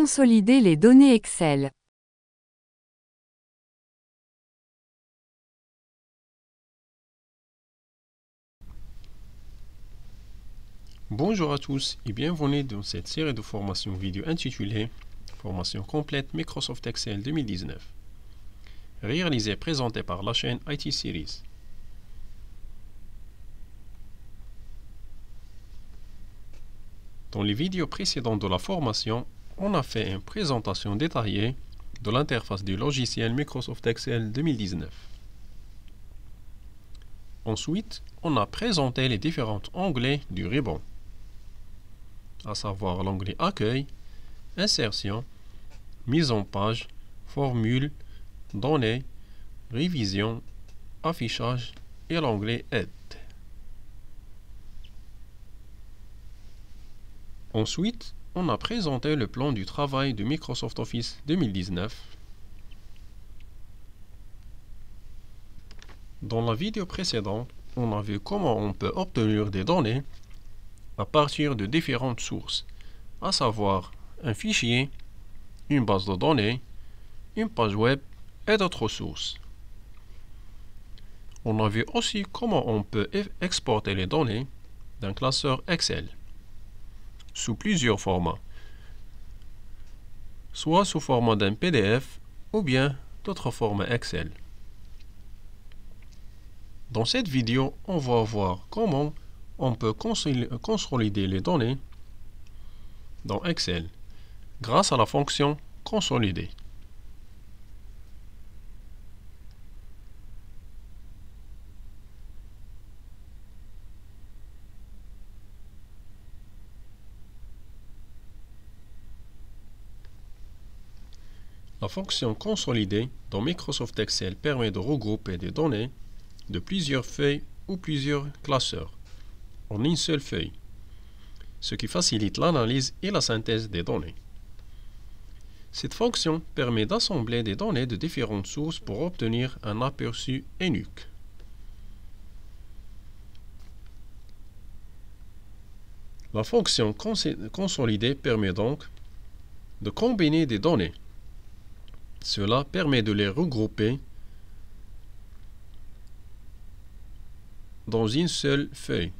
consolider les données Excel. Bonjour à tous et bienvenue dans cette série de formations vidéo intitulée Formation complète Microsoft Excel 2019, réalisée et présentée par la chaîne IT Series. Dans les vidéos précédentes de la formation, on a fait une présentation détaillée de l'interface du logiciel Microsoft Excel 2019. Ensuite, on a présenté les différents onglets du ruban, à savoir l'onglet Accueil, Insertion, Mise en page, Formule, Données, Révision, Affichage et l'onglet Aide. Ensuite, on a présenté le plan du travail de Microsoft Office 2019. Dans la vidéo précédente, on a vu comment on peut obtenir des données à partir de différentes sources, à savoir un fichier, une base de données, une page web et d'autres sources. On a vu aussi comment on peut exporter les données d'un classeur Excel sous plusieurs formats, soit sous format d'un PDF ou bien d'autres formats Excel. Dans cette vidéo, on va voir comment on peut consolider les données dans Excel grâce à la fonction consolider. La fonction consolider dans Microsoft Excel permet de regrouper des données de plusieurs feuilles ou plusieurs classeurs en une seule feuille, ce qui facilite l'analyse et la synthèse des données. Cette fonction permet d'assembler des données de différentes sources pour obtenir un aperçu unique. La fonction consolider permet donc de combiner des données. Cela permet de les regrouper dans une seule feuille.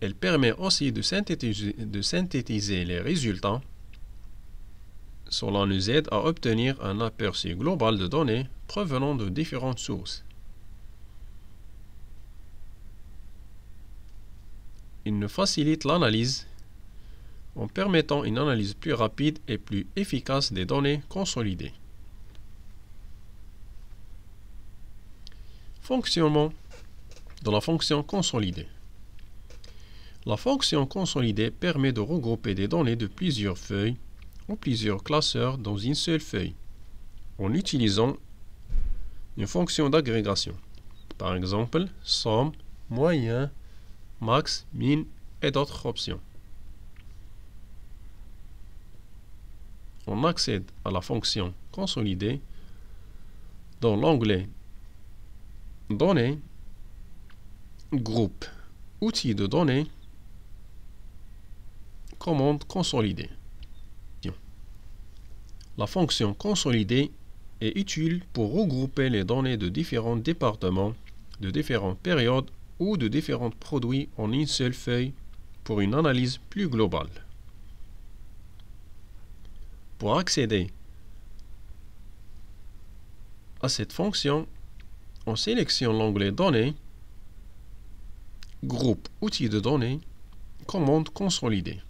Elle permet aussi de synthétiser les résultats. Cela nous aide à obtenir un aperçu global de données provenant de différentes sources. Il nous facilite l'analyse en permettant une analyse plus rapide et plus efficace des données consolidées. Fonctionnement de la fonction consolider. La fonction consolider permet de regrouper des données de plusieurs feuilles ou plusieurs classeurs dans une seule feuille en utilisant une fonction d'agrégation. Par exemple, somme, moyen, max, min et d'autres options. On accède à la fonction consolider dans l'onglet Données, Groupe, Outils de données, Commande consolider. La fonction consolider est utile pour regrouper les données de différents départements, de différentes périodes ou de différents produits en une seule feuille pour une analyse plus globale. Pour accéder à cette fonction, on sélectionne l'onglet Données, Groupe, Outils de données, Commande consolider.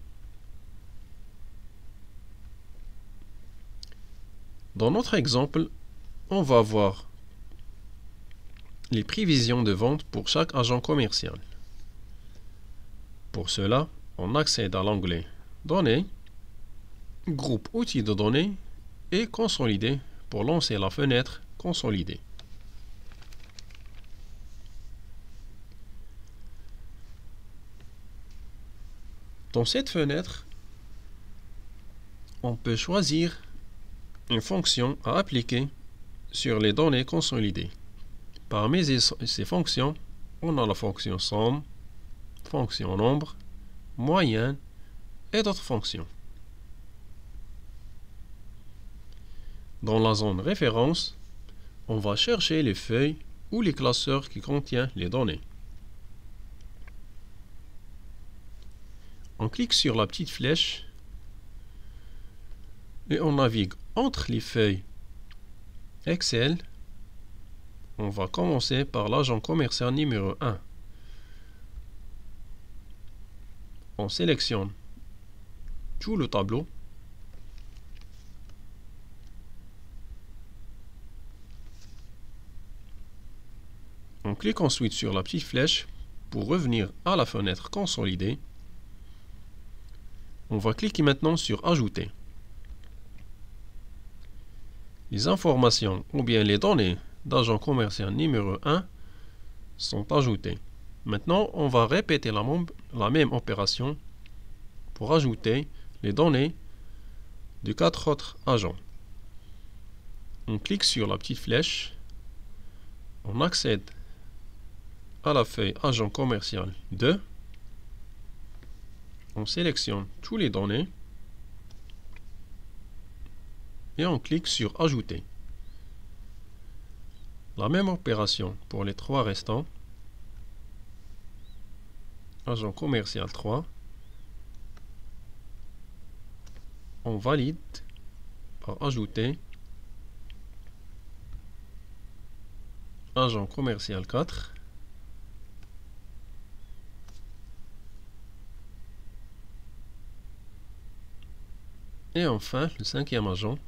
Dans notre exemple, on va voir les prévisions de vente pour chaque agent commercial. Pour cela, on accède à l'onglet Données, Groupe Outils de données et Consolider pour lancer la fenêtre Consolider. Dans cette fenêtre, on peut choisir une fonction à appliquer sur les données consolidées. Parmi ces fonctions, on a la fonction somme, fonction nombre, moyenne et d'autres fonctions. Dans la zone référence, on va chercher les feuilles ou les classeurs qui contiennent les données. On clique sur la petite flèche et on navigue entre les feuilles Excel. On va commencer par l'agent commercial numéro 1. On sélectionne tout le tableau. On clique ensuite sur la petite flèche pour revenir à la fenêtre consolidée. On va cliquer maintenant sur Ajouter. Les informations ou bien les données d'agent commercial numéro 1 sont ajoutées. Maintenant, on va répéter la même opération pour ajouter les données de 4 autres agents. On clique sur la petite flèche. On accède à la feuille agent commercial 2. On sélectionne toutes les données et on clique sur Ajouter. La même opération pour les 3 restants. Agent commercial 3. On valide par Ajouter. Agent commercial 4. Et enfin, le 5e agent.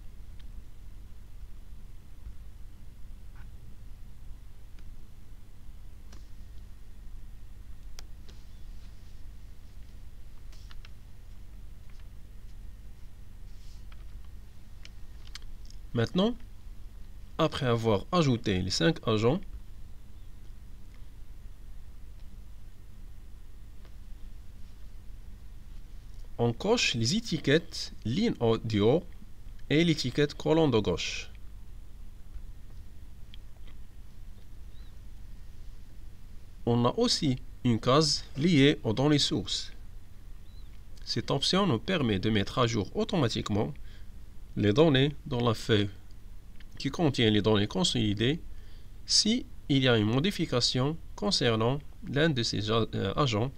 Maintenant, après avoir ajouté les 5 agents, on coche les étiquettes ligne du haut et l'étiquette colonne de gauche. On a aussi une case liée aux données sources. Cette option nous permet de mettre à jour automatiquement les données dans la feuille qui contient les données consolidées si il y a une modification concernant l'un de ces agents.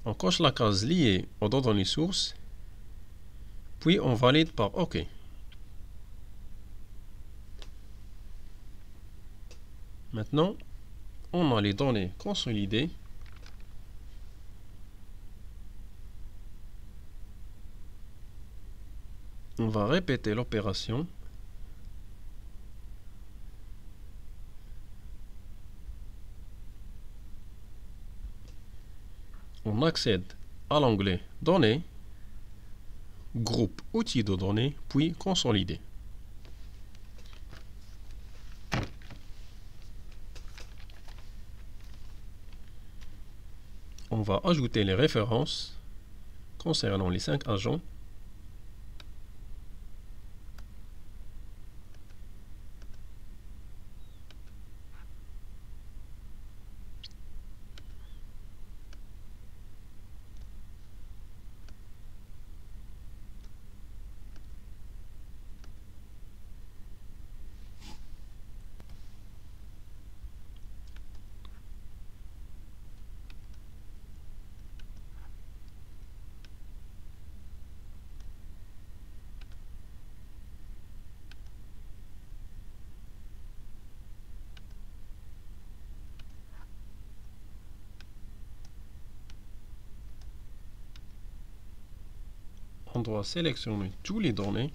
On coche la case liée aux données sources, puis on valide par OK. Maintenant, on a les données consolidées. On va répéter l'opération. On accède à l'onglet Données, Groupe Outils de données, puis Consolider. On va ajouter les références concernant les 5 agents. On doit sélectionner toutes les données.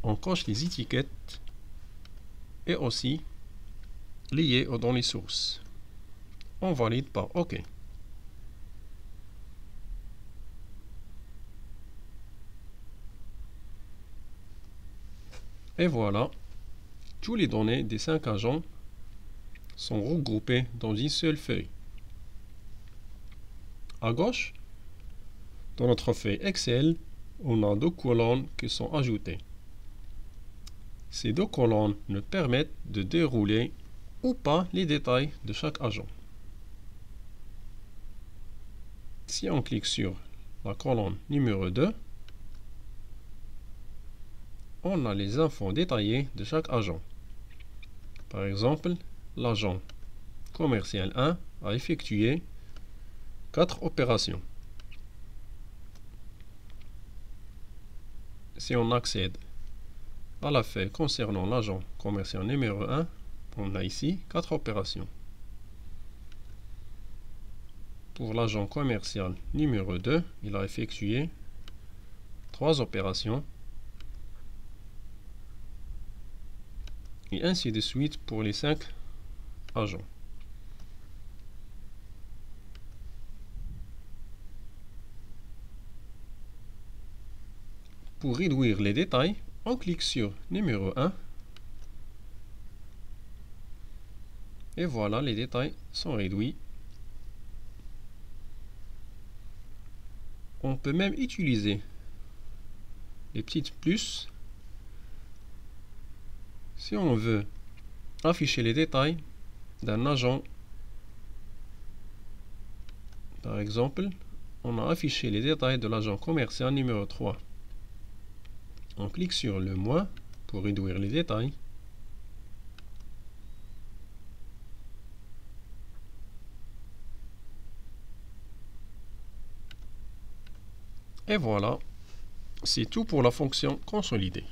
On coche les étiquettes et aussi liées aux données sources. On valide par OK. Et voilà, toutes les données des 5 agents sont regroupées dans une seule feuille. À gauche, dans notre feuille Excel, on a 2 colonnes qui sont ajoutées. Ces deux colonnes nous permettent de dérouler ou pas les détails de chaque agent. Si on clique sur la colonne numéro 2, on a les infos détaillées de chaque agent. Par exemple, l'agent commercial 1 a effectué 4 opérations. Si on accède à la feuille concernant l'agent commercial numéro 1, on a ici 4 opérations. Pour l'agent commercial numéro 2, il a effectué 3 opérations. Et ainsi de suite pour les 5 agents. Pour réduire les détails, on clique sur numéro 1. Et voilà, les détails sont réduits. On peut même utiliser les petites plus si on veut afficher les détails d'un agent. Par exemple, on a affiché les détails de l'agent commercial numéro 3. On clique sur le moins pour réduire les détails. Et voilà, c'est tout pour la fonction consolidée.